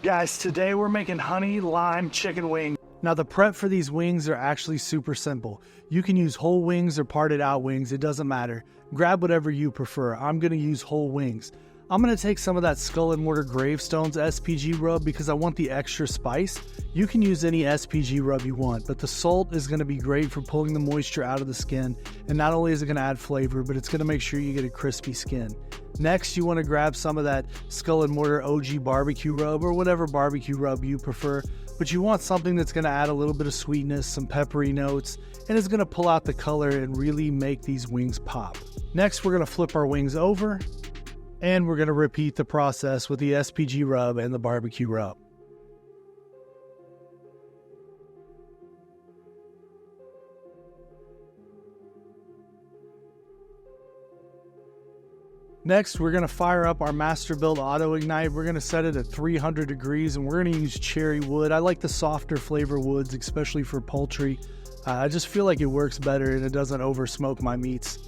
Guys, today we're making honey lime chicken wings. Now the prep for these wings are actually super simple. You can use whole wings or parted out wings, it doesn't matter. Grab whatever you prefer. I'm gonna use whole wings. I'm gonna take some of that Skull and Mortar Gravestones SPG rub because I want the extra spice. You can use any SPG rub you want, but the salt is gonna be great for pulling the moisture out of the skin. And not only is it gonna add flavor, but it's gonna make sure you get a crispy skin. Next, you wanna grab some of that Skull and Mortar OG barbecue rub or whatever barbecue rub you prefer, but you want something that's gonna add a little bit of sweetness, some peppery notes, and it's gonna pull out the color and really make these wings pop. Next, we're gonna flip our wings over, and we're gonna repeat the process with the SPG rub and the barbecue rub. Next, we're gonna fire up our Masterbuilt Auto Ignite. We're gonna set it at 300 degrees and we're gonna use cherry wood. I like the softer flavor woods, especially for poultry. I just feel like it works better and it doesn't over smoke my meats.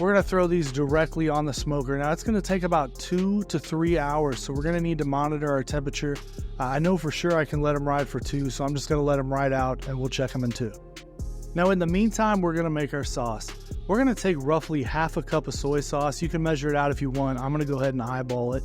We're gonna throw these directly on the smoker. Now it's gonna take about 2 to 3 hours, so we're gonna need to monitor our temperature. I know for sure I can let them ride for 2, so I'm just gonna let them ride out and we'll check them in 2. Now in the meantime, we're gonna make our sauce. We're gonna take roughly half a cup of soy sauce. You can measure it out if you want. I'm gonna go ahead and eyeball it.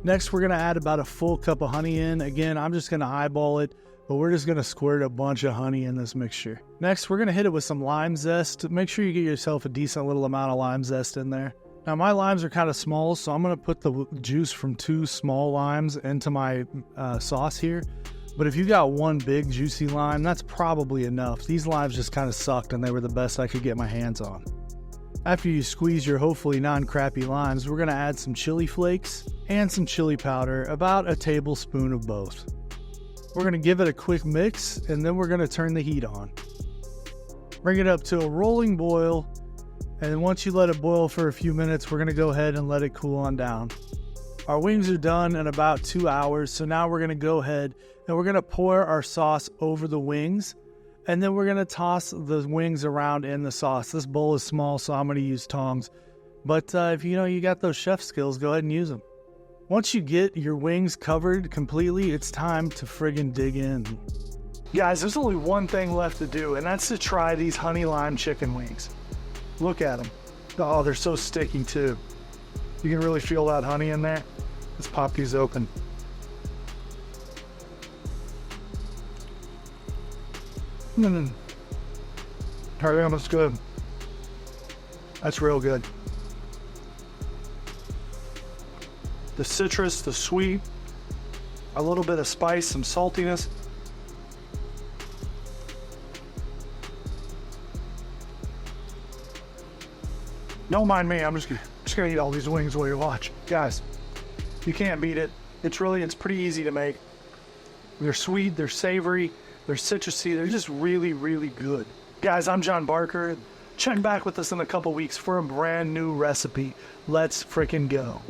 Next, we're gonna add about a full cup of honey in. Again, I'm just gonna eyeball it, but we're just gonna squirt a bunch of honey in this mixture. Next, we're gonna hit it with some lime zest. Make sure you get yourself a decent little amount of lime zest in there. Now my limes are kind of small, so I'm gonna put the juice from 2 small limes into my sauce here. But if you got one big juicy lime, that's probably enough. These limes just kind of sucked and they were the best I could get my hands on. After you squeeze your hopefully non-crappy limes, we're gonna add some chili flakes and some chili powder, about a tablespoon of both. We're gonna give it a quick mix and then we're gonna turn the heat on. Bring it up to a rolling boil, and then once you let it boil for a few minutes, we're gonna go ahead and let it cool on down. Our wings are done in about 2 hours, so now we're gonna go ahead and we're gonna pour our sauce over the wings, and then we're gonna toss the wings around in the sauce. This bowl is small, so I'm gonna use tongs. But if you got those chef skills, go ahead and use them. Once you get your wings covered completely, it's time to friggin' dig in. Guys, there's only one thing left to do, and that's to try these honey lime chicken wings. Look at them. Oh, they're so sticky too. You can really feel that honey in there. Let's pop these open. That's good. That's real good. The citrus, the sweet, a little bit of spice, some saltiness. Don't mind me, I'm just gonna eat all these wings while you watch. Guys, you can't beat it. It's pretty easy to make. They're sweet, they're savory, they're citrusy, they're just really, really good. Guys, I'm John Barker. Check back with us in a couple weeks for a brand new recipe. Let's frickin' go.